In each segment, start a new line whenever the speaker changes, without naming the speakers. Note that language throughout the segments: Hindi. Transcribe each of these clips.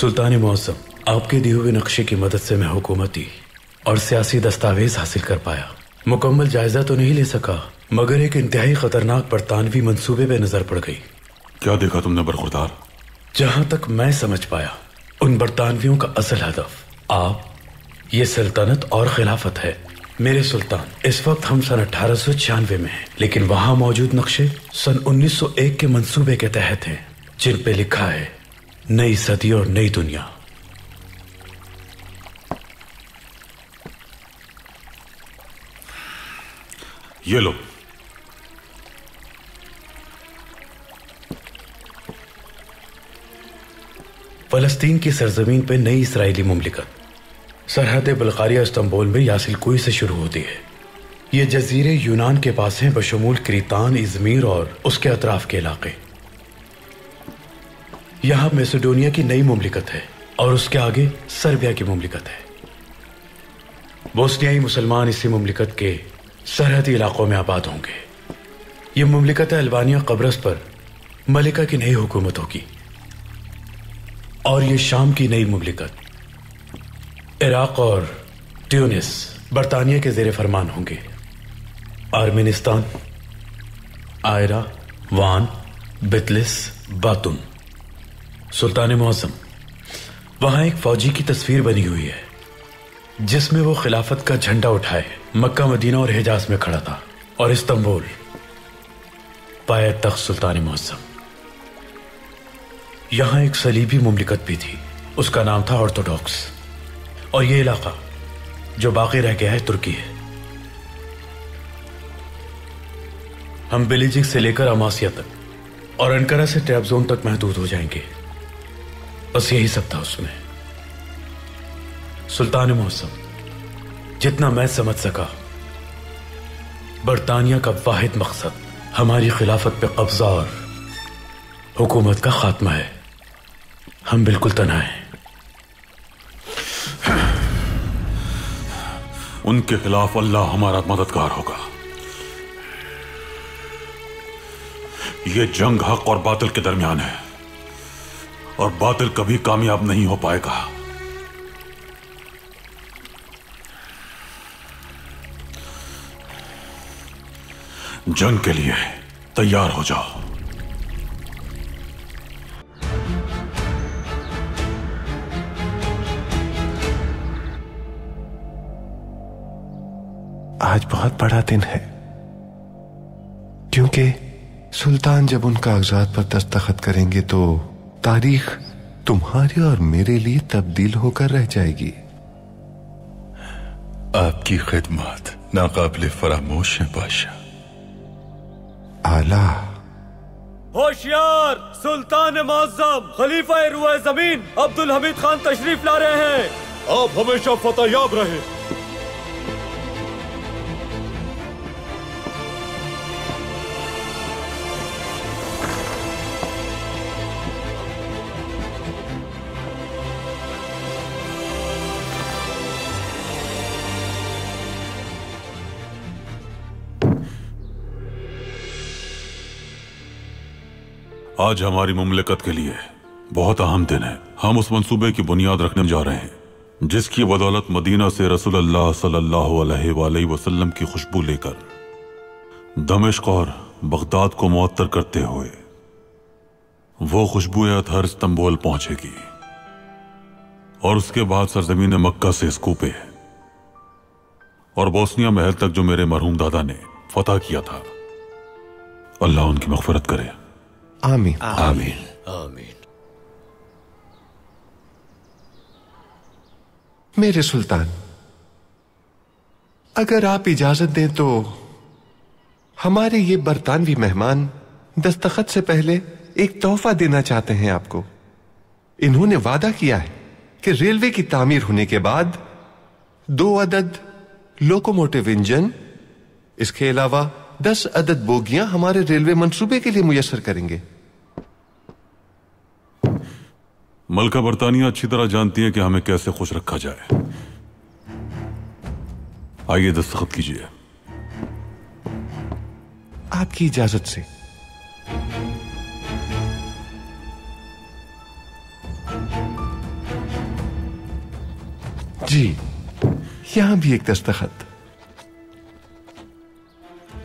सुल्तान मुअज़्ज़म, आपके दिए हुए नक्शे की मदद से मैं हुकूमती और सियासी दस्तावेज हासिल कर पाया। मुकम्मल जायजा तो नहीं ले सका, मगर एक इंतहाई खतरनाक बरतानवी मंसूबे पे नजर पड़ गई।
क्या देखा तुमने बरखुरदार? जहां
तक मैं समझ पाया, उन बरतानवियों का असल हदफ आप, ये सल्तनत और खिलाफत है। मेरे सुल्तान, इस वक्त हम सन 1896 में हैं, लेकिन वहां मौजूद नक्शे सन 1901 के मंसूबे के तहत हैं, जिन पे लिखा है नई सदी और नई दुनिया।
ये लो।
फलस्तीन की सरजमीन पे नई इसराइली मुमलिकत सरहद बल्गारिया इस्तांबुल में यासिल कुई से शुरू होती है। ये जजीरे यूनान के पास हैं, बशमूल क्रीतान, इजमीर और उसके अतराफ के इलाके। यहां मैसेडोनिया की नई मुमलिकत है और उसके आगे सर्बिया की मुमलिकत है। बोस्नियाई मुसलमान इसी मुमलिकत के सरहदी इलाकों में आबाद होंगे। ये मुमलिकत अल्बानिया कब्रस पर मलिका की नई हुकूमत होगी और ये शाम की नई मुमलिकत इराक और ट्यूनिस बरतानिया के जेर फरमान होंगे। आर्मेनिस्तान, आयरा, वान, बितलिस, बातुम। सुल्तान मुअज़्ज़म, वहां एक फौजी की तस्वीर बनी हुई है जिसमें वो खिलाफत का झंडा उठाए मक्का, मदीना और हिजाज में खड़ा था, और इस्तांबुल पाए तख्त सुल्तान मुअज़्ज़म। यहां एक सलीबी मुमलिकत भी थी, उसका नाम था ऑर्थोडॉक्स। और यह इलाका जो बाकी रह गया है तुर्की है। हम बिलिजिक से लेकर अमासिया तक और अंकारा से ट्रैबजोन तक महदूद हो जाएंगे। बस यही सब था उसमें। सुल्तान मुअज़्ज़म, जितना मैं समझ सका, बरतानिया का वाहिद मकसद हमारी खिलाफत पे कब्जा और हुकूमत का खात्मा है। हम बिल्कुल तन्हा हैं।
उनके खिलाफ अल्लाह हमारा मददगार होगा। यह जंग हक और बातिल के दरमियान है और बातिल कभी कामयाब नहीं हो पाएगा। जंग के लिए तैयार हो जाओ।
आज बहुत बड़ा दिन है, क्योंकि सुल्तान जब उन कागजात पर दस्तखत करेंगे तो तारीख तुम्हारे और मेरे लिए तब्दील होकर रह जाएगी।
आपकी खिदमत नाकाबिले फरामोश है बादशाह।
आला।
होशियार, सुल्तान मुअज़्ज़म खलीफा रुए जमीन अब्दुल हमीद खान तशरीफ ला रहे हैं। आप हमेशा फतहयाब रहे।
आज हमारी मुमलिकत के लिए बहुत अहम दिन है। हम उस मंसूबे की बुनियाद रखने जा रहे हैं जिसकी बदौलत मदीना से रसूलुल्लाह सल्लल्लाहु अलैहि वसल्लम की खुशबू लेकर दमिश्क और बगदाद को मुअत्तर करते हुए वो खुशबू अतहर इस्तांबुल पहुंचेगी और उसके बाद सरजमीन मक्का से स्कूपे और बोस्निया महल तक जो मेरे मरहूम दादा ने फतह किया था। अल्लाह उनकी मग़फ़िरत करे।
आमीन
आमीन आमीन।
मेरे सुल्तान, अगर आप इजाजत दें तो हमारे ये बरतानवी मेहमान दस्तखत से पहले एक तोहफा देना चाहते हैं आपको। इन्होंने वादा किया है कि रेलवे की तामीर होने के बाद 2 अदद लोकोमोटिव इंजन, इसके अलावा 10 अदद बोगियां हमारे रेलवे मंसूबे के लिए मुयस्सर करेंगे।
मलका बरतानिया अच्छी तरह जानती है कि हमें कैसे खुश रखा जाए। आइए दस्तखत कीजिए।
आपकी इजाजत से। जी, यहां भी एक दस्तखत।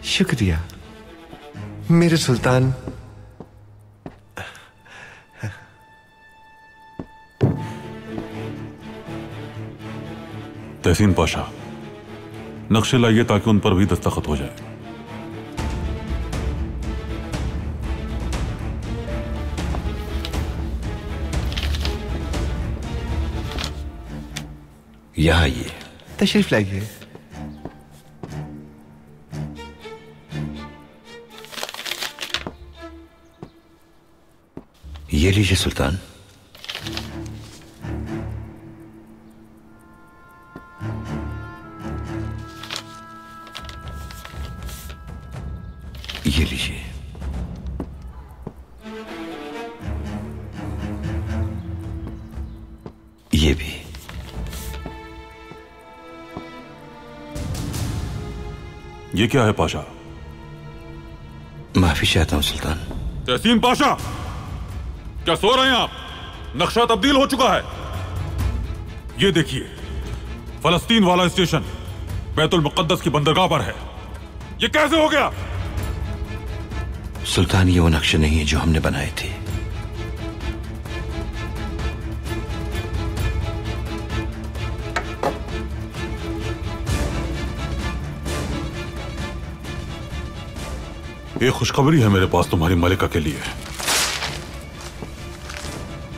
शुक्रिया मेरे सुल्तान।
तहसीन पाशा, नक्शे लाइए ताकि उन पर भी दस्तखत हो जाए।
यहां ये
तशरीफ लाइए।
ये लीजिए सुल्तान। ये लीजिए। ये भी।
ये क्या है पाशा?
माफी चाहता हूं सुल्तान।
तहसीन पाशा, क्या सो रहे हैं आप? नक्शा तब्दील हो चुका है। ये देखिए, फलस्तीन वाला स्टेशन बैतुल मुक़द्दस की बंदरगाह पर है। ये कैसे हो गया?
सुल्तान, ये वो नक्शे नहीं है जो हमने बनाए थे।
एक खुशखबरी है मेरे पास तुम्हारी मलिका के लिए।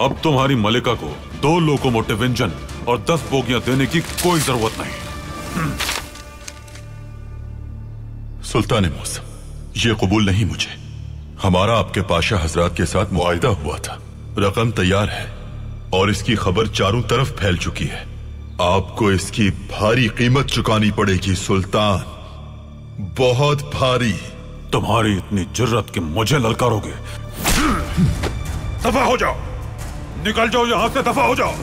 अब तुम्हारी मलिका को 2 लोकोमोटिव इंजन और 10 बोगियां देने की कोई जरूरत नहीं।
सुल्तान मौसम, ये कबूल नहीं मुझे। हमारा आपके पाशा हजरात के साथ मुआहिदा हुआ था, रकम तैयार है और इसकी खबर चारों तरफ फैल चुकी है। आपको इसकी भारी कीमत चुकानी पड़ेगी सुल्तान, बहुत भारी।
तुम्हारी इतनी जुर्रत कि मुझे ललकारोगे? दफा हो जाओ, निकल जाओ यहां से, दफा हो जाओ।